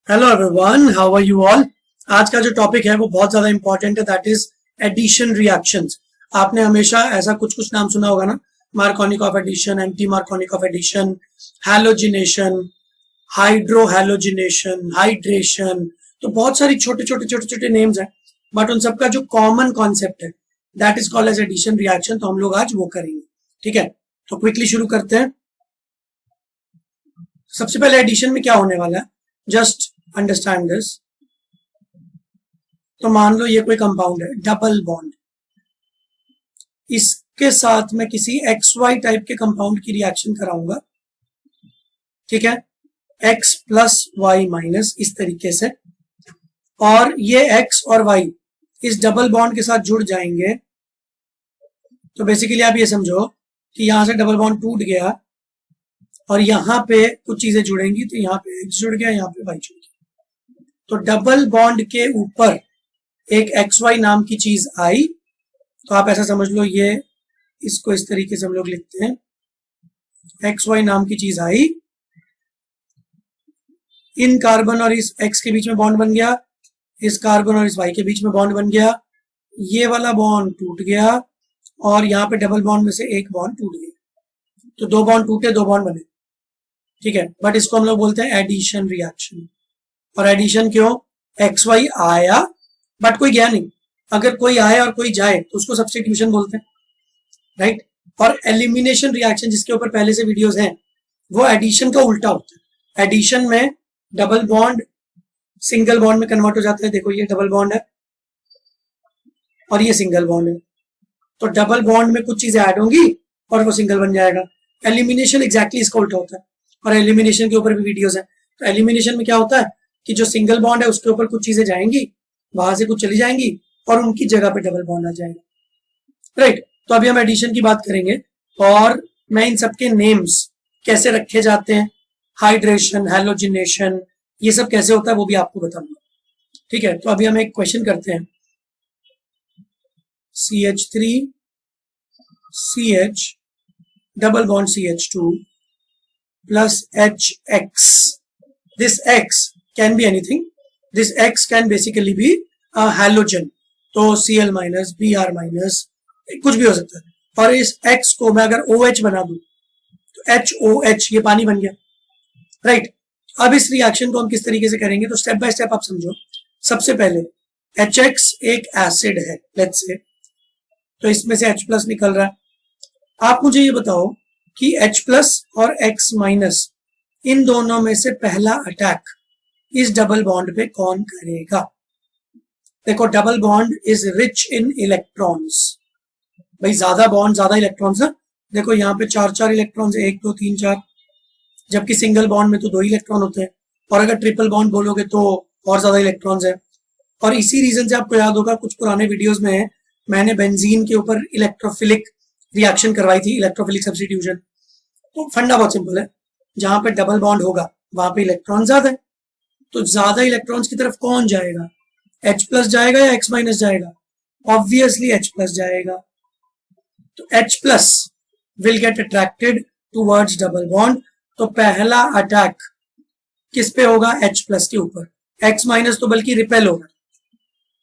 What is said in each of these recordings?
Hello everyone, how are you all. आज का जो टॉपिक है वो बहुत ज्यादा इंपॉर्टेंट है, दैट इज एडिशन रिएक्शंस। आपने हमेशा ऐसा कुछ कुछ नाम सुना होगा ना, Markovnikov of addition, anti Markovnikov of addition, halogenation, hydrohalogenation, hydration. तो बहुत सारी छोटे छोटे छोटे छोटे नेम्स हैं, बट उन सबका जो कॉमन कॉन्सेप्ट है that is called as addition reaction. तो हम लोग आज वो करेंगे, ठीक है। तो क्विकली शुरू करते हैं। सबसे पहले एडिशन में क्या होने वाला है, जस्ट अंडरस्टैंड दिस। तो मान लो ये कोई कंपाउंड है, डबल बॉन्ड, इसके साथ मैं किसी एक्स वाई टाइप के कंपाउंड की रिएक्शन कराऊंगा, ठीक है, एक्स प्लस वाई माइनस, इस तरीके से। और ये एक्स और वाई इस डबल बॉन्ड के साथ जुड़ जाएंगे। तो बेसिकली आप ये समझो कि यहां से डबल बॉन्ड टूट गया और यहां पे कुछ चीजें जुड़ेंगी, तो यहां पे एक्स जुड़ गया, यहां पे वाई जुड़ गया। तो डबल बॉन्ड के ऊपर एक एक्स वाई नाम की चीज आई, तो आप ऐसा समझ लो, ये इसको इस तरीके से हम लोग लिखते हैं, एक्स वाई नाम की चीज आई, इन कार्बन और इस एक्स के बीच में बॉन्ड बन गया, इस कार्बन और इस वाई के बीच में बॉन्ड बन गया, ये वाला बॉन्ड टूट गया और यहाँ पे डबल बॉन्ड में से एक बॉन्ड टूट गया। तो दो बॉन्ड टूटे, दो बॉन्ड बने, ठीक है। बट इसको हम लोग बोलते हैं एडिशन रिएक्शन। और एडिशन क्यों, एक्स वाई आया बट कोई गया नहीं। अगर कोई आए और कोई जाए तो उसको सब्स्टिट्यूशन बोलते हैं, राइट। और एलिमिनेशन रिएक्शन, जिसके ऊपर पहले से वीडियोस हैं, वो एडिशन का उल्टा होता है। एडिशन में डबल बॉन्ड सिंगल बॉन्ड में कन्वर्ट हो जाता है। देखो ये डबल बॉन्ड है और ये सिंगल बॉन्ड है, तो डबल बॉन्ड में कुछ चीजें ऐड होंगी और वो सिंगल बन जाएगा। एलिमिनेशन एग्जैक्टली इसका उल्टा होता है, और एलिमिनेशन के ऊपर भी वीडियोस है। तो एलिमिनेशन में क्या होता है कि जो सिंगल बॉन्ड है उसके ऊपर कुछ चीजें जाएंगी, वहां से कुछ चली जाएंगी और उनकी जगह पे डबल बॉन्ड आ जाएगा, राइट। तो अभी हम एडिशन की बात करेंगे और मैं इन सबके नेम्स कैसे रखे जाते हैं, हाइड्रेशन, हैलोजिनेशन, ये सब कैसे होता है वो भी आपको बताऊंगा, ठीक है। तो अभी हम एक क्वेश्चन करते हैं, CH3 CH double bond CH2 plus HX. This X can be anything. This X can basically be a halogen. तो Cl माइनस, Br माइनस, कुछ भी हो सकता है। और इस X को मैं अगर OH बना दूं तो HOH, ये पानी बन गया, राइट। अब इस रिएक्शन को हम किस तरीके से करेंगे, तो स्टेप बाय स्टेप आप समझो। सबसे पहले HX एक एसिड है, लेट्स से, तो इसमें से H प्लस निकल रहा है। आप मुझे ये बताओ कि H प्लस और X माइनस, इन दोनों में से पहला अटैक इस डबल बॉन्ड पे कौन करेगा। देखो double bond is rich in electrons, भाई ज्यादा बॉन्ड ज्यादा इलेक्ट्रॉन्स है। देखो यहाँ पे चार चार इलेक्ट्रॉन्स, 1 2 3 4, जबकि सिंगल बॉन्ड में तो 2 इलेक्ट्रॉन होते हैं। और अगर ट्रिपल बॉन्ड बोलोगे तो और ज्यादा इलेक्ट्रॉन्स है। और इसी रीजन से आपको याद होगा, कुछ पुराने वीडियोस में मैंने बेंजीन के ऊपर इलेक्ट्रोफिलिक रिएक्शन करवाई थी, इलेक्ट्रोफिलिक सब्स्टिट्यूशन। तो फंडा बहुत सिंपल है, जहां पे डबल बॉन्ड होगा वहां पे इलेक्ट्रॉन ज्यादा है, तो ज्यादा इलेक्ट्रॉन्स की तरफ कौन जाएगा, H प्लस जाएगा या X माइनस जाएगा, ऑब्वियसली H प्लस जाएगा। तो H plus will get attracted towards double bond. तो पहला अटैक किस पे होगा, H प्लस के ऊपर। X माइनस तो बल्कि रिपेल होगा,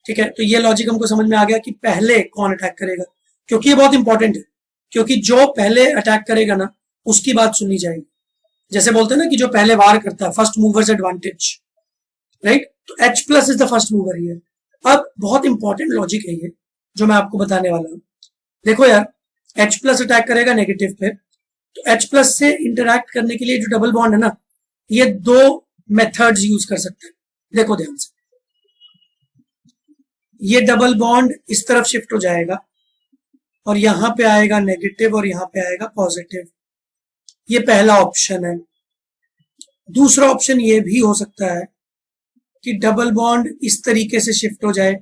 ठीक है। तो ये लॉजिक हमको समझ में आ गया कि पहले कौन अटैक करेगा, क्योंकि ये बहुत इंपॉर्टेंट है। क्योंकि जो पहले अटैक करेगा ना, उसकी बात सुननी जाएगी। जैसे बोलते हैं ना कि जो पहले वार करता है, फर्स्ट मूवर्स एडवांटेज, राइट। तो H plus is the first mover here. अब बहुत इंपॉर्टेंट लॉजिक है ये जो मैं आपको बताने वाला हूं। देखो यार, H प्लस अटैक करेगा नेगेटिव पे, तो H प्लस से इंटरैक्ट करने के लिए जो डबल बॉन्ड है ना, ये 2 मेथड्स यूज कर सकते हैं। देखो ध्यान से, ये डबल बॉन्ड इस तरफ शिफ्ट हो जाएगा और यहां पे आएगा नेगेटिव और यहां पे आएगा पॉजिटिव। ये पहला ऑप्शन है। दूसरा ऑप्शन ये भी हो सकता है कि डबल बॉन्ड इस तरीके से शिफ्ट हो जाए।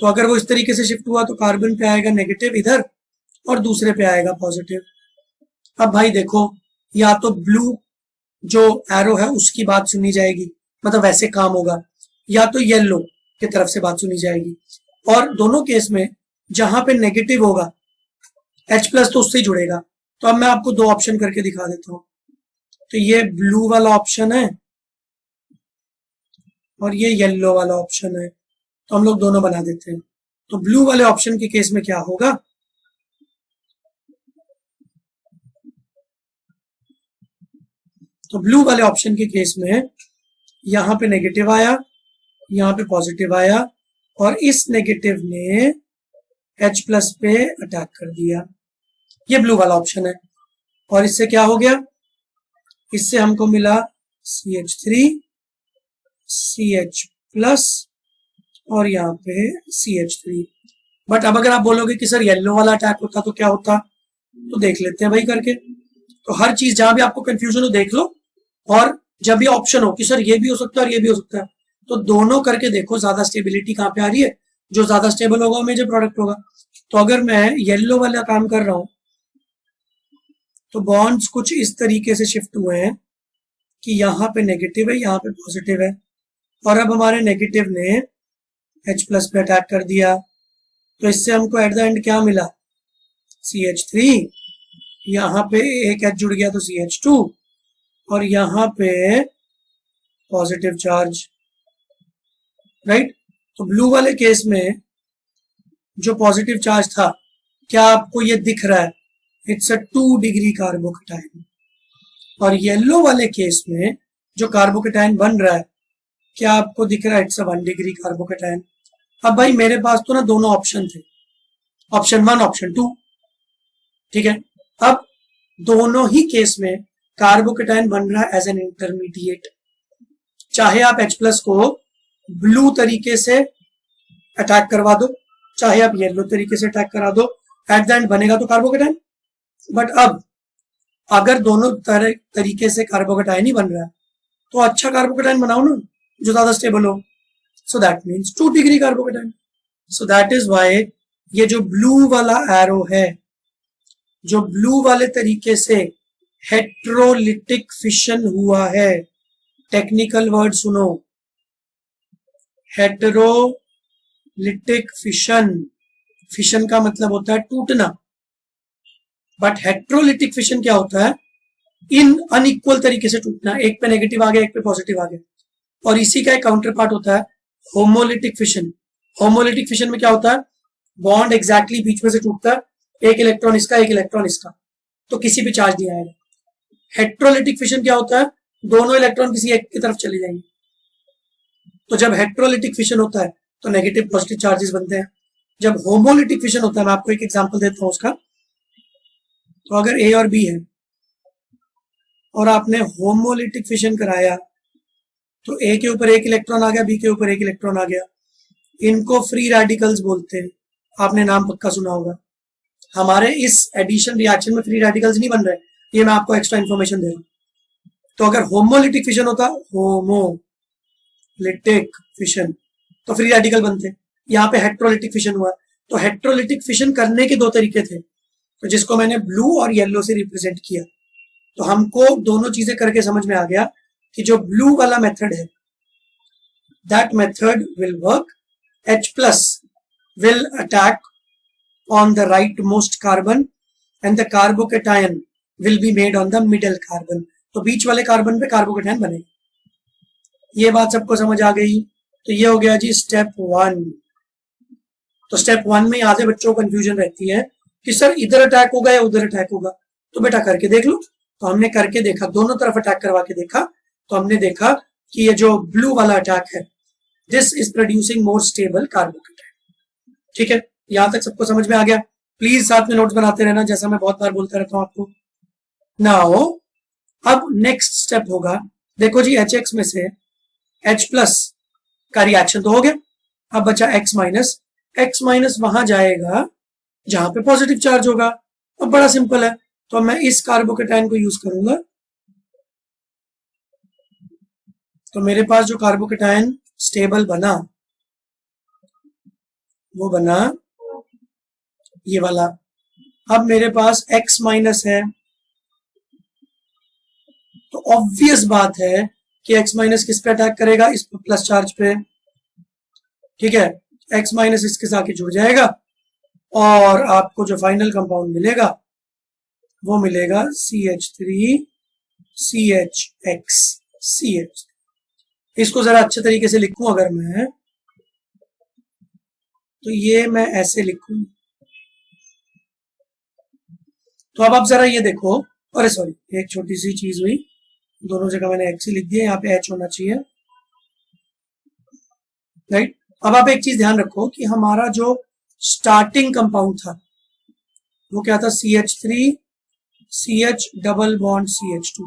तो अगर वो इस तरीके से शिफ्ट हुआ तो कार्बन पे आएगा नेगेटिव इधर और दूसरे पे आएगा पॉजिटिव। अब भाई देखो, या तो ब्लू जो एरो है उसकी बात सुनी जाएगी, मतलब वैसे काम होगा, या तो येलो की तरफ से बात सुनी जाएगी। और दोनों केस में जहां पे नेगेटिव होगा H प्लस तो उससे ही जुड़ेगा। तो अब मैं आपको 2 ऑप्शन करके दिखा देता हूं। तो ये ब्लू वाला ऑप्शन है और ये येलो वाला ऑप्शन है, तो हम लोग दोनों बना देते हैं। तो ब्लू वाले ऑप्शन के केस में क्या होगा, तो ब्लू वाले ऑप्शन के केस में यहां पे नेगेटिव आया, यहां पे पॉजिटिव आया, और इस नेगेटिव ने H प्लस पे अटैक कर दिया। ये ब्लू वाला ऑप्शन है। और इससे क्या हो गया, इससे हमको मिला CH3 CH प्लस और यहाँ पे CH3। बट अब अगर आप बोलोगे कि सर येलो वाला अटैक होता तो क्या होता, तो देख लेते हैं भाई करके। तो हर चीज जहां भी आपको कंफ्यूजन हो देख लो, और जब ये ऑप्शन हो कि सर ये भी हो सकता है और ये भी हो सकता है, तो दोनों करके देखो ज्यादा स्टेबिलिटी कहाँ पे आ रही है। जो ज्यादा स्टेबल होगा वो मेजर प्रोडक्ट होगा। तो अगर मैं येलो वाला काम कर रहा हूं तो बॉन्ड्स कुछ इस तरीके से शिफ्ट हुए हैं कि यहाँ पे नेगेटिव है, यहाँ पे पॉजिटिव है, और अब हमारे नेगेटिव ने H प्लस पे अटैक कर दिया। तो इससे हमको एट द एंड क्या मिला, CH3, यहाँ पे एक H जुड़ गया तो CH2, और यहाँ पे पॉजिटिव चार्ज, राइट। तो ब्लू वाले केस में जो पॉजिटिव चार्ज था, क्या आपको ये दिख रहा है, इट्स अ 2 डिग्री कार्बोकेटाइन। और येलो वाले केस में जो कार्बोकेटाइन बन रहा है, क्या आपको दिख रहा है, इट्स अ 1 डिग्री कार्बोकेटाइन। अब भाई मेरे पास तो ना दोनों ऑप्शन थे, ऑप्शन 1 ऑप्शन 2, ठीक है। अब दोनों ही केस में कार्बोकेटाइन बन रहा है एज एन इंटरमीडिएट। चाहे आप H प्लस को ब्लू तरीके से अटैक करवा दो, चाहे आप येलो तरीके से अटैक करा दो, एट द एंड बनेगा तो कार्बोकेटाइन। बट अब अगर दोनों तरीके से कार्बोकेटाइन ही बन रहा है, तो अच्छा कार्बोकेटाइन बनाओ ना जो ज्यादा स्टेबल हो। So that means 2 degree carbocation. So that is why ये जो ब्लू वाला एरो है, जो ब्लू वाले तरीके से हेट्रोलिटिक फिशन हुआ है, टेक्निकल वर्ड सुनो, हेट्रोलिटिक फिशन। फिशन का मतलब होता है टूटना, बट हेट्रोलिटिक फिशन क्या होता है, इन अनइक्वल तरीके से टूटना, एक पे नेगेटिव आ गया एक पे पॉजिटिव आ गया। और इसी का एक काउंटर पार्ट होता है होमोलिटिक फिशन। होमोलिटिक फिशन में क्या होता है, बॉन्ड एग्जैक्टली बीच में से टूटता है, एक इलेक्ट्रॉन इसका एक इलेक्ट्रॉन इसका, तो किसी भी चार्ज नहीं आएगा। हेट्रोलिटिक फिशन क्या होता है, दोनों इलेक्ट्रॉन किसी एक की तरफ चले जाएंगे। तो जब हेट्रोलिटिक फिशन होता है तो नेगेटिव पॉजिटिव चार्जेस बनते हैं। जब होमोलिटिक फिशन होता है, मैं आपको एक एग्जांपल देता हूं उसका। तो अगर A और B है और आपने होमोलिटिक फिशन कराया, तो A के ऊपर एक इलेक्ट्रॉन आ गया, B के ऊपर एक इलेक्ट्रॉन आ गया। इनको फ्री रेडिकल्स बोलते हैं, आपने नाम पक्का सुना होगा। हमारे इस एडिशन रिएक्शन में फ्री रेडिकल्स नहीं बन रहे, ये मैं आपको एक्स्ट्रा इन्फॉर्मेशन दे रहा हूं। तो अगर होमोलिटिक फिशन होता, होमोलिटिक फिशन, तो फ्री रेडिकल बनते। यहाँ पे हेट्रोलिटिक फिशन हुआ, तो हेट्रोलिटिक फिशन करने के 2 तरीके थे, तो जिसको मैंने ब्लू और येलो से रिप्रेजेंट किया। तो हमको दोनों चीजें करके समझ में आ गया कि जो ब्लू वाला मेथड है, that method will work, H plus will attack on the rightmost carbon and the carbocation will be made on the middle carbon. तो बीच वाले कार्बन पे कार्बोकेटाइन बनेगा। ये बात सबको समझ आ गई। तो ये हो गया जी स्टेप 1। तो स्टेप 1 में आधे बच्चों को कंफ्यूजन रहती है कि सर इधर अटैक होगा या उधर अटैक होगा। तो बेटा करके देख लो। तो हमने करके देखा, दोनों तरफ अटैक करवा के देखा, तो हमने देखा कि ये जो ब्लू वाला अटैक है, this is producing more stable carbocation. ठीक है, यहां तक सबको समझ में आ गया। प्लीज साथ में नोट्स बनाते रहना, जैसा मैं बहुत बार बोलता रहता हूं आपको। नाउ अब नेक्स्ट स्टेप होगा, देखो जी HX में से H प्लस का रिएक्शन तो हो गया, अब बचा X माइनस। X माइनस वहां जाएगा जहां पे पॉजिटिव चार्ज होगा। अब बड़ा सिंपल है, तो मैं इस कार्बोकेटाइन को यूज करूंगा। तो मेरे पास जो कार्बोकेटाइन स्टेबल बना, वो बना ये वाला। अब मेरे पास X माइनस है, तो ऑब्वियस बात है कि X माइनस किस पे अटैक करेगा, इस प्लस चार्ज पे। ठीक है, X माइनस इसके साथ जुड़ जाएगा और आपको जो फाइनल कंपाउंड मिलेगा वो मिलेगा CH3 CHX CH। इसको जरा अच्छे तरीके से लिखूं अगर मैं, तो ये मैं ऐसे लिखूं, तो अब आप जरा ये देखो, अरे सॉरी एक छोटी सी चीज हुई, दोनों जगह मैंने एक्स ही लिख दिया, यहाँ पे एच होना चाहिए, राइट। अब आप एक चीज ध्यान रखो कि हमारा जो स्टार्टिंग कंपाउंड था वो क्या था, CH3 CH double bond CH2,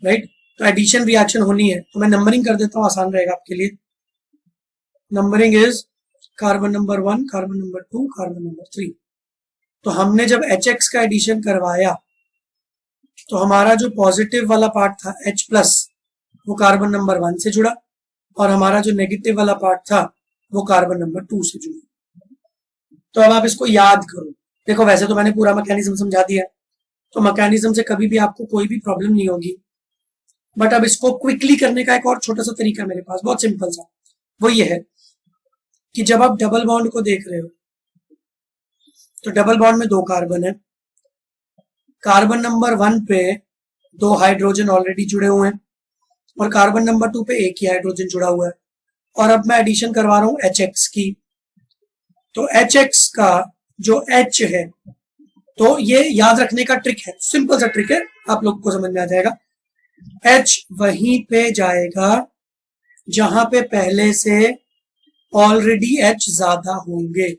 right. तो एडिशन रिएक्शन होनी है, तो मैं नंबरिंग कर देता हूं, आसान रहेगा आपके लिए। Numbering is carbon number 1, carbon number 2, carbon number 3। तो हमने जब HX का एडिशन करवाया तो हमारा जो पॉजिटिव वाला पार्ट था H+, वो कार्बन नंबर 1 से जुड़ा, और हमारा जो नेगेटिव वाला पार्ट था वो कार्बन नंबर 2 से जुड़ा। तो अब आप इसको याद करो। देखो वैसे तो मैंने पूरा मैकेनिज्म समझा दिया है, तो मैकेनिज्म से कभी भी आपको कोई भी प्रॉब्लम नहीं होगी, बट अब इसको क्विकली करने का एक और छोटा सा तरीका मेरे पास, बहुत सिंपल सा, वो ये है कि जब आप डबल बॉन्ड को देख रहे हो तो डबल बॉन्ड में 2 कार्बन है, कार्बन नंबर 1 पे 2 हाइड्रोजन ऑलरेडी जुड़े हुए हैं, और कार्बन नंबर 2 पे एक ही हाइड्रोजन जुड़ा हुआ है, और अब मैं एडिशन करवा रहा हूं HX की। तो HX का जो H है, तो ये याद रखने का ट्रिक है, सिंपल सा ट्रिक है, आप लोग को समझ में आ जाएगा। H वहीं पे जाएगा जहां पे पहले से ऑलरेडी H ज्यादा होंगे।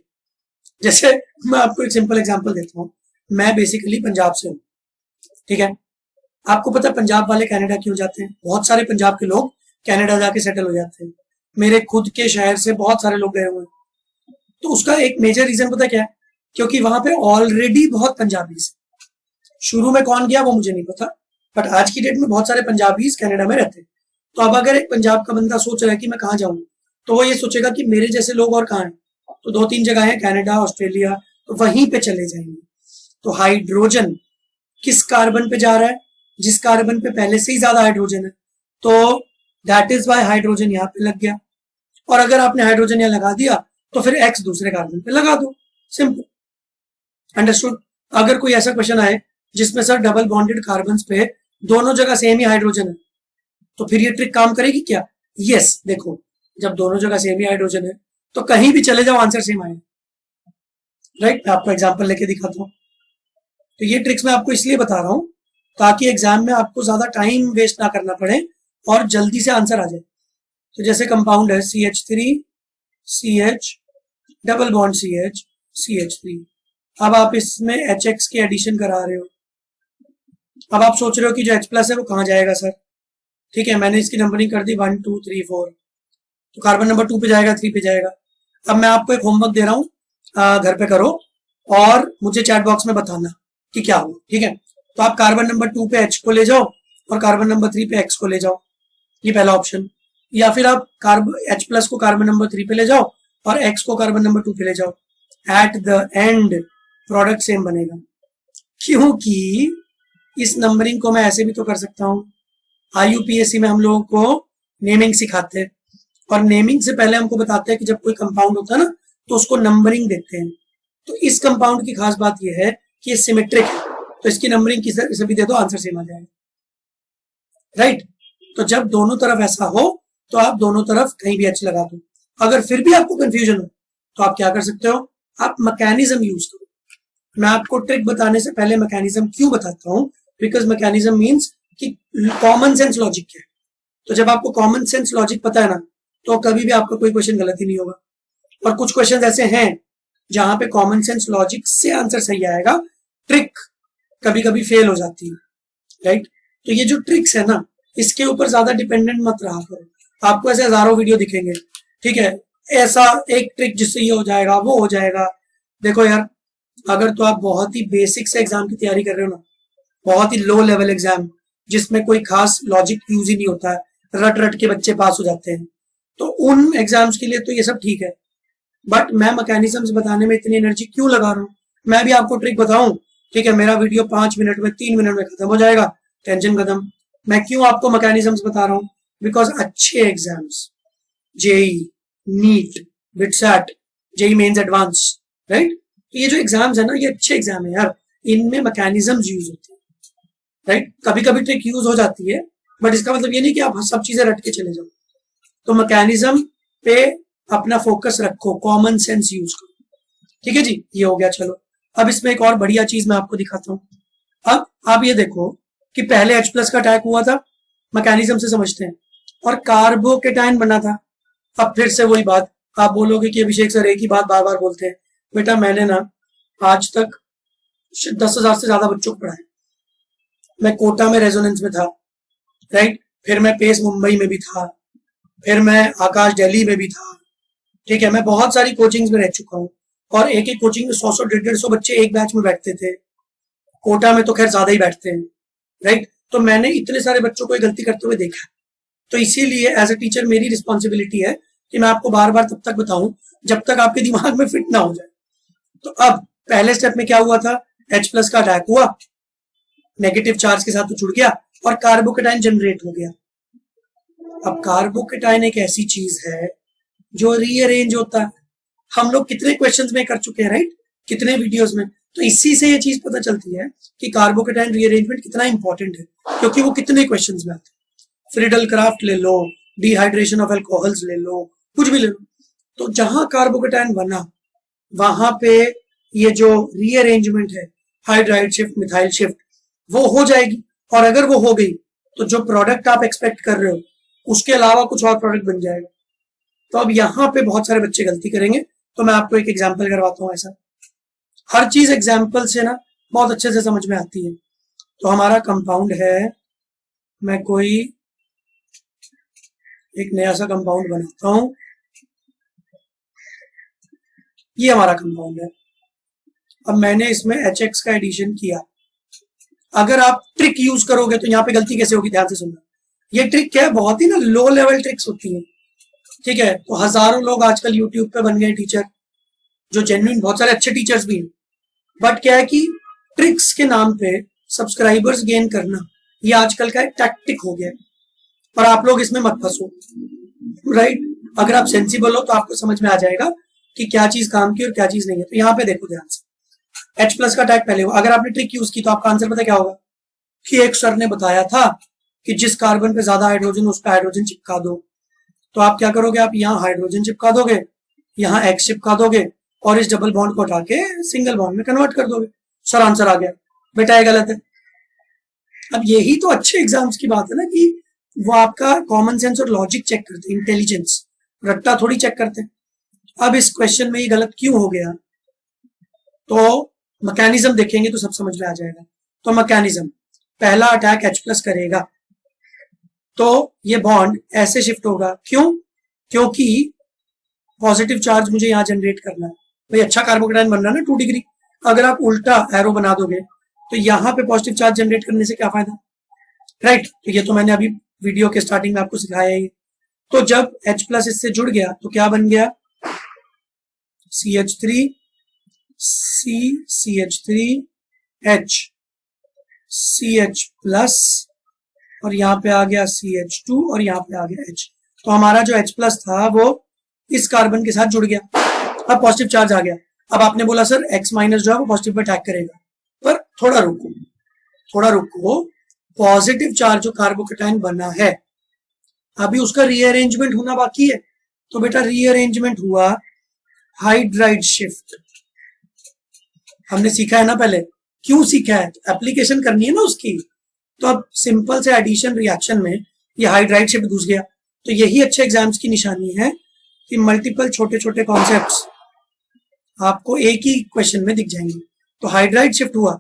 जैसे मैं आपको एक सिंपल एग्जांपल देता हूं, मैं बेसिकली पंजाब से हूं, ठीक है। आपको पता है पंजाब वाले कनाडा क्यों जाते हैं? बहुत सारे पंजाब के लोग कनाडा जाके सेटल हो जाते हैं, मेरे खुद के शहर से बहुत सारे लोग गए हुए हैं। तो उसका एक मेजर रीजन पता क्या है? क्योंकि वहां पे ऑलरेडी बहुत पंजाबीज, शुरू में कौन गया वो मुझे नहीं पता, बट आज की डेट में बहुत सारे पंजाबीज कनाडा में रहते हैं। तो अब अगर एक पंजाब का बंदा सोच रहा है कि मैं कहाँ जाऊं, तो वो ये सोचेगा कि मेरे जैसे लोग और कहाँ हैं, तो 2-3 जगह है, कनाडा, ऑस्ट्रेलिया, तो वहीं पे चले जाएंगे। तो हाइड्रोजन किस कार्बन पे जा रहा है? जिस कार्बन पे पहले से ही ज्यादा हाइड्रोजन है, तो दैट इज वाई हाइड्रोजन यहाँ पे लग गया। और अगर आपने हाइड्रोजन यहाँ लगा दिया तो फिर एक्स दूसरे कार्बन पे लगा दो, सिंपल, अंडरस्टूड। अगर कोई ऐसा क्वेश्चन आए जिसमें सर डबल बॉन्डेड कार्बन पे दोनों जगह सेम ही हाइड्रोजन है, तो फिर ये ट्रिक काम करेगी क्या? यस, देखो जब दोनों जगह सेम ही हाइड्रोजन है तो कहीं भी चले जाओ आंसर सेम आएगा, राइट। मैं आपको एग्जांपल लेके दिखाता हूँ। तो ये ट्रिक्स मैं आपको इसलिए बता रहा हूँ ताकि एग्जाम में आपको ज्यादा टाइम वेस्ट ना करना पड़े और जल्दी से आंसर आ जाए। तो जैसे कंपाउंड है CH3 CH double bond CH CH3, अब आप इसमें HX के एडिशन करा रहे हो। अब आप सोच रहे हो कि जो H+ है वो कहाँ जाएगा सर? ठीक है, मैंने इसकी नंबरिंग कर दी 1 2 3 4, तो कार्बन नंबर 2 पे जाएगा, 3 पे जाएगा। अब मैं आपको एक होमवर्क दे रहा हूँ, घर पे करो और मुझे चैट बॉक्स में बताना कि क्या हुआ, ठीक है। तो आप कार्बन नंबर 2 पे H को ले जाओ और कार्बन नंबर 3 पे X को ले जाओ, ये पहला ऑप्शन। या फिर आप H+ को कार्बन नंबर 3 पे ले जाओ और X को कार्बन नंबर 2 पे ले जाओ। At the end product same बनेगा, क्योंकि इस नंबरिंग को मैं ऐसे भी तो कर सकता हूँ। IUPAC में हम लोगों को नेमिंग सिखाते हैं, और नेमिंग से पहले हमको बताते हैं कि जब कोई कंपाउंड होता है ना तो उसको नंबरिंग देते हैं। तो इस कंपाउंड की खास बात यह है कि ये सिमेट्रिक है, तो इसकी नंबरिंग किसी भी दे दो आंसर सेम आ जाएगा, राइट। तो जब दोनों तरफ ऐसा हो तो आप दोनों तरफ कहीं भी H लगा दो। अगर फिर भी आपको कंफ्यूजन हो तो आप क्या कर सकते हो, आप मैकेनिज्म यूज करो। मैं आपको ट्रिक बताने से पहले मैकेनिज्म क्यों बताता हूं, बिकॉज मैकेनिज्म मीन्स कि कॉमन सेंस लॉजिक क्या है। तो जब आपको कॉमन सेंस लॉजिक पता है ना, तो कभी भी आपका कोई क्वेश्चन गलत ही नहीं होगा। और कुछ क्वेश्चन ऐसे हैं जहां पे कॉमन सेंस लॉजिक से आंसर सही आएगा, ट्रिक कभी कभी फेल हो जाती है, राइट। तो ये जो ट्रिक्स है ना, इसके ऊपर ज्यादा डिपेंडेंट मत रहा करो। आपको ऐसे हजारों वीडियो दिखेंगे, ठीक है, ऐसा एक ट्रिक जिससे ये हो जाएगा वो हो जाएगा। देखो यार, अगर तो आप बहुत ही बेसिक से एग्जाम की तैयारी कर रहे हो ना, बहुत ही लो लेवल एग्जाम जिसमें कोई खास लॉजिक यूज ही नहीं होता है, रट रट के बच्चे पास हो जाते हैं, तो उन एग्जाम्स के लिए तो ये सब ठीक है। बट मैं मैकेनिज्म्स बताने में इतनी एनर्जी क्यों लगा रहा हूँ? मैं भी आपको ट्रिक बताऊं, ठीक है, मेरा वीडियो 5 मिनट में 3 मिनट में खत्म हो जाएगा, टेंशन खत्म। मैं क्यों आपको मैकेनिज्म्स बता रहा हूँ? बिकॉज अच्छे exams, JEE, NEET, BITSAT, JEE mains advance, right, तो ये जो एग्जाम्स है ना, ये अच्छे एग्जाम है यार, इनमें मैकेनिज्म्स यूज होते हैं, राइट। कभी कभी ट्रिक यूज हो जाती है, बट इसका मतलब ये नहीं कि आप सब चीजें रट के चले जाओ। तो मैकेनिज्म पे अपना फोकस रखो, कॉमन सेंस यूज करो। ठीक है जी, ये हो गया। चलो अब इसमें एक और बढ़िया चीज मैं आपको दिखाता हूँ। अब आप ये देखो कि पहले H प्लस का अटैक हुआ था, मैकेनिज्म से समझते हैं, और कार्बोकेटाइन बना था। अब फिर से वही बात, आप बोलोगे कि अभिषेक सर एक ही बात बार बार बोलते हैं। बेटा मैंने ना आज तक 10,000 से ज्यादा बच्चों को पढ़ाया। मैं कोटा में रेजोनेंस में था, राइट, फिर मैं पेस मुंबई में भी था, फिर मैं आकाश दिल्ली में भी था। ठीक है, मैं बहुत सारी कोचिंग्स में रह चुका हूँ, और एक एक कोचिंग में 100 150 बच्चे एक बैच में बैठते थे। कोटा में तो खैर ज्यादा ही बैठते हैं, राइट। तो मैंने इतने सारे बच्चों को गलती करते हुए देखा। तो इसीलिए एज ए टीचर मेरी रिस्पॉन्सिबिलिटी है कि मैं आपको बार बार तब तक बताऊं जब तक आपके दिमाग में फिट ना हो जाए। तो अब पहले स्टेप में क्या हुआ था, H प्लस का अटैक हुआ, नेगेटिव चार्ज के साथ तो जुड़ गया और कार्बोकेटाइन जनरेट हो गया। अब कार्बोकेटाइन एक ऐसी चीज है जो रीअरेंज होता है। हम लोग कितने क्वेश्चंस में कर चुके हैं, राइट, कितने वीडियोस में। तो इसी से ये चीज पता चलती है कि कार्बोकेटाइन रीअरेंजमेंट कितना इंपॉर्टेंट है, क्योंकि वो कितने क्वेश्चंस में आते हैं। फ्रीडल क्राफ्ट ले लो, डिहाइड्रेशन ऑफ अल्कोहल्स ले लो, कुछ भी ले लो। तो जहां कार्बोकेटाइन बना वहां पे ये जो रीअरेंजमेंट है, हाइड्राइड शिफ्ट, मिथाइल शिफ्ट, वो हो जाएगी। और अगर वो हो गई तो जो प्रोडक्ट आप एक्सपेक्ट कर रहे हो उसके अलावा कुछ और प्रोडक्ट बन जाएगा। तो अब यहाँ पे बहुत सारे बच्चे गलती करेंगे, तो मैं आपको एक एग्जाम्पल करवाता हूँ। ऐसा हर चीज एग्जाम्पल से ना बहुत अच्छे से समझ में आती है। तो हमारा कंपाउंड है, मैं कोई एक नया सा कंपाउंड बनाता हूं। ये हमारा कंपाउंड है। अब मैंने इसमें HX का एडिशन किया। अगर आप ट्रिक यूज करोगे तो यहाँ पे गलती कैसे होगी, ध्यान से सुनना। ये ट्रिक क्या है, बहुत ही ना लो लेवल ट्रिक्स होती है। ठीक है, तो हजारों लोग आजकल यूट्यूब पे बन गए टीचर, जो जेन्युइन बहुत सारे अच्छे टीचर्स भी हैं। बट क्या है कि ट्रिक्स के नाम पे सब्सक्राइबर्स गेन करना ये आजकल का एक टैक्टिक हो गया है, और आप लोग इसमें मत फंसो, राइट। अगर आप सेंसिबल हो तो आपको समझ में आ जाएगा कि क्या चीज काम की और क्या चीज नहीं है। तो यहाँ पे देखो ध्यान से, H प्लस का अटैक पहले हुआ। अगर आपने ट्रिक यूज की तो आपका आंसर पता क्या होगा, कि एक सर ने बताया था कि जिस कार्बन पे ज्यादा हाइड्रोजन उस पर हाइड्रोजन चिपका दो। तो आप क्या करोगे, आप यहाँ हाइड्रोजन चिपका दोगे, यहाँ X चिपका दोगे, और इस डबल बॉन्ड को हटा के सिंगल बॉन्ड में कन्वर्ट कर दोगे। सर आंसर आ गया। बेटा ये गलत है। अब यही तो अच्छे एग्जाम्स की बात है ना, कि वो आपका कॉमन सेंस और लॉजिक चेक करते हैं, इंटेलिजेंस, रट्टा थोड़ी चेक करते हैं। अब इस क्वेश्चन में ये गलत क्यों हो गया, तो मैकेनिज्म देखेंगे तो सब समझ में आ जाएगा। तो मैकेनिज्म, पहला अटैक H प्लस करेगा तो ये बॉन्ड ऐसे शिफ्ट होगा। क्यों, क्योंकि पॉजिटिव चार्ज मुझे यहाँ जनरेट करना है। भाई अच्छा कार्बोकेटाइन बन रहा है ना 2 डिग्री। अगर आप उल्टा एरो बना दोगे तो यहाँ पे पॉजिटिव चार्ज जनरेट करने से क्या फायदा, राइट। तो ये तो मैंने अभी वीडियो के स्टार्टिंग में आपको सिखाया है। तो जब H प्लस इससे जुड़ गया तो क्या बन गया, CH3 C CH3 H CH plus, और यहाँ पे आ गया CH2 और यहाँ पे आ गया H। तो हमारा जो H प्लस था वो इस कार्बन के साथ जुड़ गया। अब पॉजिटिव चार्ज आ गया। अब आपने बोला सर X माइनस जो है वो पॉजिटिव पे अटैक करेगा, पर थोड़ा रुको, थोड़ा रुको। पॉजिटिव चार्ज जो कार्बोकेटाइन बना है अभी उसका रीअरेंजमेंट होना बाकी है। तो बेटा रीअरेंजमेंट हुआ, हाइड्राइड शिफ्ट हमने सीखा है ना पहले। क्यों सीखा है, एप्लीकेशन करनी है ना उसकी। तो अब सिंपल से एडिशन रिएक्शन में ये हाइड्राइड शिफ्ट घुस गया। तो यही अच्छे एग्जाम्स की निशानी है कि मल्टीपल छोटे छोटे कॉन्सेप्ट्स आपको एक ही क्वेश्चन में दिख जाएंगे। तो हाइड्राइड शिफ्ट हुआ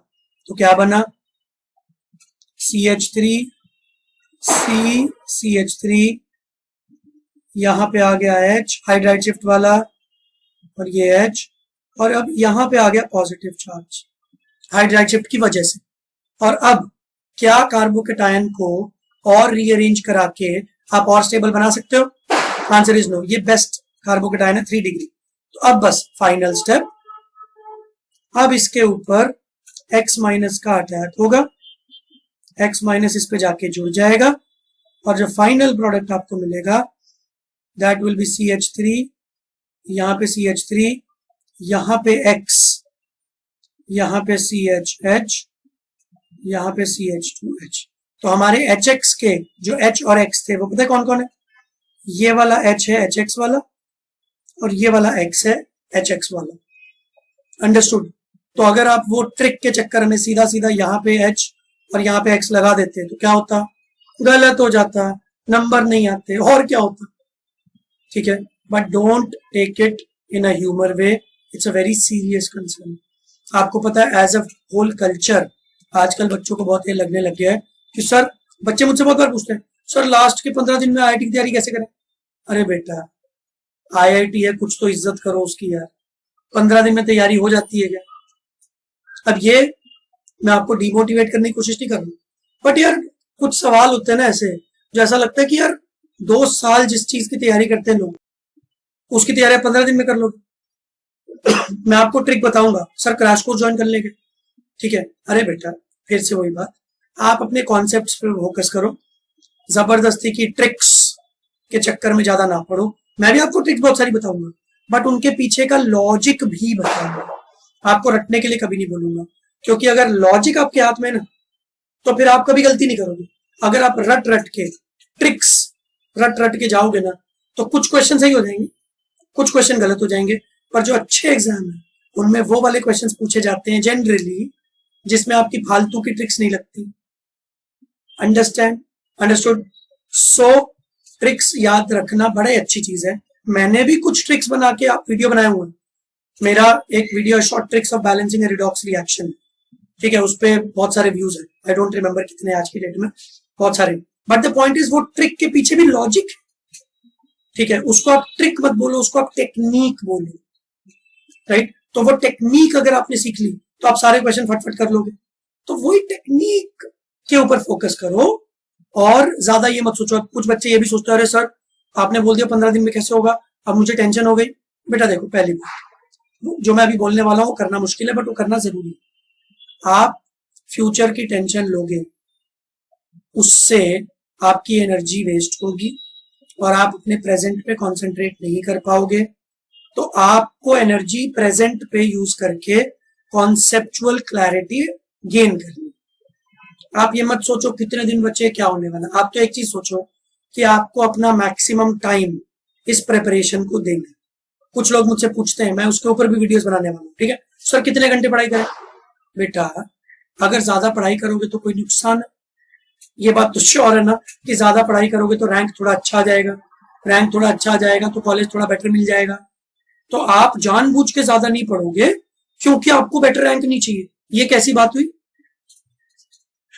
तो क्या बना, CH3 C CH3, यहाँ पे आ गया H हाइड्राइड शिफ्ट वाला, और ये H, और अब यहाँ पे आ गया पॉजिटिव चार्ज हाइड्राइड शिफ्ट की वजह से। और अब क्या कार्बोकेटाइन को और रीअरेंज करा के आप और स्टेबल बना सकते हो, आंसर इज नो। ये बेस्ट कार्बोकेटाइन है 3 डिग्री। तो अब बस फाइनल स्टेप, अब इसके ऊपर X माइनस का अटैक होगा, X माइनस इस पे जाके जुड़ जाएगा, और जो फाइनल प्रोडक्ट आपको मिलेगा दैट विल बी CH3, यहाँ पे CH3, यहाँ पे X, यहाँ पे CHH, यहाँ पे CH2H। तो हमारे एच एक्स के जो एच और एक्स थे वो पता है कौन कौन है? ये वाला एच है एच एक्स वाला, और ये वाला एक्स है एच एक्स वाला। अंडरस्टूड? तो अगर आप वो ट्रिक के चक्कर में सीधा सीधा यहाँ पे एच और यहाँ पे एक्स लगा देते तो क्या होता? गलत हो जाता, नंबर नहीं आते, और क्या होता? ठीक है, but don't take it in a humour way, it's a very serious concern. आपको पता है एज अ होल कल्चर आजकल बच्चों को बहुत ये लगने लग गया है कि सर, बच्चे मुझसे बहुत बार पूछते हैं सर लास्ट के 15 दिन में आईआईटी की तैयारी कैसे करें? अरे बेटा, आईआईटी है, कुछ तो इज्जत करो उसकी यार। 15 दिन में तैयारी हो जाती है क्या? अब ये मैं आपको डिमोटिवेट करने की कोशिश नहीं कर रहा, बट यार कुछ सवाल होते हैं ना ऐसे, जो ऐसा लगता है कि यार 2 साल जिस चीज की तैयारी करते हैं लोग, उसकी तैयारी 15 दिन में कर लो। मैं आपको ट्रिक बताऊंगा, सर क्रैश कोर्स ज्वाइन कर लेंगे, ठीक है? अरे बेटा, फिर से वही बात, आप अपने कॉन्सेप्ट्स पे फोकस करो, जबरदस्ती की ट्रिक्स के चक्कर में ज्यादा ना पड़ो। मैं भी आपको ट्रिक्स बहुत सारी बताऊंगा, बट उनके पीछे का लॉजिक भी बताऊंगा, आपको रटने के लिए कभी नहीं बोलूंगा, क्योंकि अगर लॉजिक आपके हाथ में ना, तो फिर आप कभी गलती नहीं करोगे। अगर आप रट रट के ट्रिक्स रट रट के जाओगे ना, तो कुछ क्वेश्चन सही हो जाएंगे, कुछ क्वेश्चन गलत हो जाएंगे, पर जो अच्छे एग्जाम है उनमें वो वाले क्वेश्चंस पूछे जाते हैं जनरली जिसमें आपकी फालतू की ट्रिक्स नहीं लगती। अंडरस्टैंड? अंडरस्टूड? सो ट्रिक्स याद रखना बड़े अच्छी चीज है। मैंने भी कुछ ट्रिक्स बना के आप वीडियो बनाए हुए हैं। मेरा एक video short tricks of balancing redox reaction, ठीक है, उस पर बहुत सारे व्यूज है, आई डोंट रिमेंबर कितने आज की डेट में, बहुत सारे, बट द पॉइंट इज वो ट्रिक के पीछे भी लॉजिक, ठीक है, उसको आप ट्रिक मत बोलो, उसको आप टेक्निक बोलो, राइट? तो वो टेक्निक अगर आपने सीख ली तो आप सारे क्वेश्चन फटफट कर लोगे। तो वही टेक्निक के ऊपर फोकस करो और ज्यादा ये मत सोचो। कुछ बच्चे ये भी सोचते हैं अरे सर आपने बोल दिया 15 दिन में कैसे होगा, अब मुझे टेंशन हो गई। बेटा देखो, पहली बात जो मैं अभी बोलने वाला हूँ करना मुश्किल है, बट वो करना जरूरी है। आप फ्यूचर की टेंशन लोगे, उससे आपकी एनर्जी वेस्ट होगी और आप अपने प्रेजेंट पे कंसंट्रेट नहीं कर पाओगे। तो आपको एनर्जी प्रेजेंट पे यूज करके कॉन्सेप्चुअल क्लैरिटी गेन करनी। आप ये मत सोचो कितने दिन बचे क्या होने वाला, आप तो एक चीज सोचो कि आपको अपना मैक्सिमम टाइम इस प्रिपरेशन को देना। कुछ लोग मुझसे पूछते हैं, मैं उसके ऊपर भी वीडियोस बनाने वाला हूँ, ठीक है सर कितने घंटे पढ़ाई करें? बेटा अगर ज्यादा पढ़ाई करोगे तो कोई नुकसान है, ये बात तो श्योर है ना कि ज्यादा पढ़ाई करोगे तो रैंक थोड़ा अच्छा आ जाएगा, रैंक थोड़ा अच्छा आ जाएगा तो कॉलेज थोड़ा बेटर मिल जाएगा। तो आप जानबूझ के ज्यादा नहीं पढ़ोगे क्योंकि आपको बेटर रैंक नहीं चाहिए। ये कैसी बात हुई?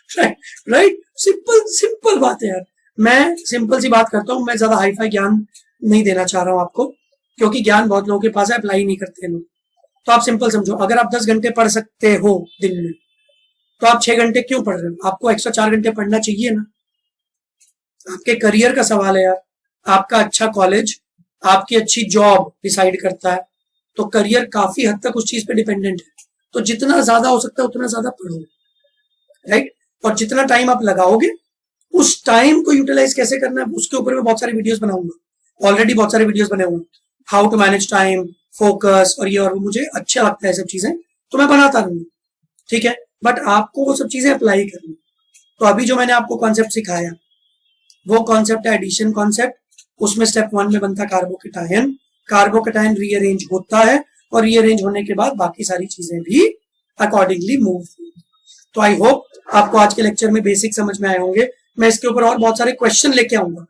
राइट? सिंपल सिंपल बात है यार। मैं सिंपल सी बात करता हूं, मैं ज्यादा हाई फाई ज्ञान नहीं देना चाह रहा हूं आपको, क्योंकि ज्ञान बहुत लोगों के पास है, अप्लाई नहीं करते लोग। तो आप सिंपल समझो, अगर आप 10 घंटे पढ़ सकते हो दिन में, तो आप 6 घंटे क्यों पढ़ रहे हो? आपको एक्स्ट्रा 4 घंटे पढ़ना चाहिए ना। आपके करियर का सवाल है यार, आपका अच्छा कॉलेज आपकी अच्छी जॉब डिसाइड करता है, तो करियर काफी हद तक उस चीज पे डिपेंडेंट है। तो जितना ज्यादा हो सकता है उतना ज्यादा पढ़ो, राइट? और जितना टाइम आप लगाओगे उस टाइम को यूटिलाइज कैसे करना है उसके ऊपर मैं बहुत सारे वीडियोस बनाऊंगा। ऑलरेडी बहुत सारे वीडियोस बने हुए हैं, how to manage time, focus और ये और वो, मुझे अच्छा लगता है सब चीजें, तो मैं बनाता रहूंगा, ठीक है? बट आपको वो सब चीजें अप्लाई करनी। तो अभी जो मैंने आपको कॉन्सेप्ट सिखाया वो कॉन्सेप्ट है एडिशन कॉन्सेप्ट। उसमें स्टेप 1 में बनता कार्बोकेटायन, कार्बोकेटायन रीअरेंज होता है और रीअरेंज होने के बाद बाकी सारी चीजें भी अकॉर्डिंगली मूव। तो आई होप आपको आज के लेक्चर में बेसिक समझ में आए होंगे। मैं इसके ऊपर और बहुत सारे क्वेश्चन लेके आऊंगा।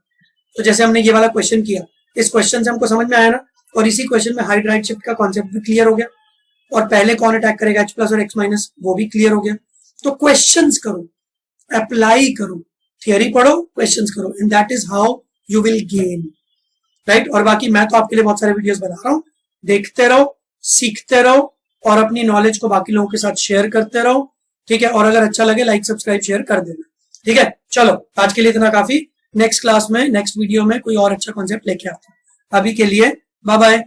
तो जैसे हमने ये वाला क्वेश्चन किया, इस क्वेश्चन से हमको समझ में आया ना, और इसी क्वेश्चन में हाइड राइट शिफ्ट का कॉन्सेप्ट भी क्लियर हो गया, और पहले कौन अटैक करेगा H प्लस और X माइनस वो भी क्लियर हो गया। तो क्वेश्चंस करो, अप्लाई करो, थियरी पढ़ो, क्वेश्चंस करो, and that is how you will gain, right? और बाकी मैं तो आपके लिए बहुत सारे वीडियोस बना रहा हूँ, देखते रहो, सीखते रहो और अपनी नॉलेज को बाकी लोगों के साथ शेयर करते रहो, ठीक है? और अगर अच्छा लगे लाइक सब्सक्राइब शेयर कर देना, ठीक है? चलो आज के लिए इतना काफी। नेक्स्ट क्लास में नेक्स्ट वीडियो में कोई और अच्छा कॉन्सेप्ट लेके आता हूं। अभी के लिए बाय बाय।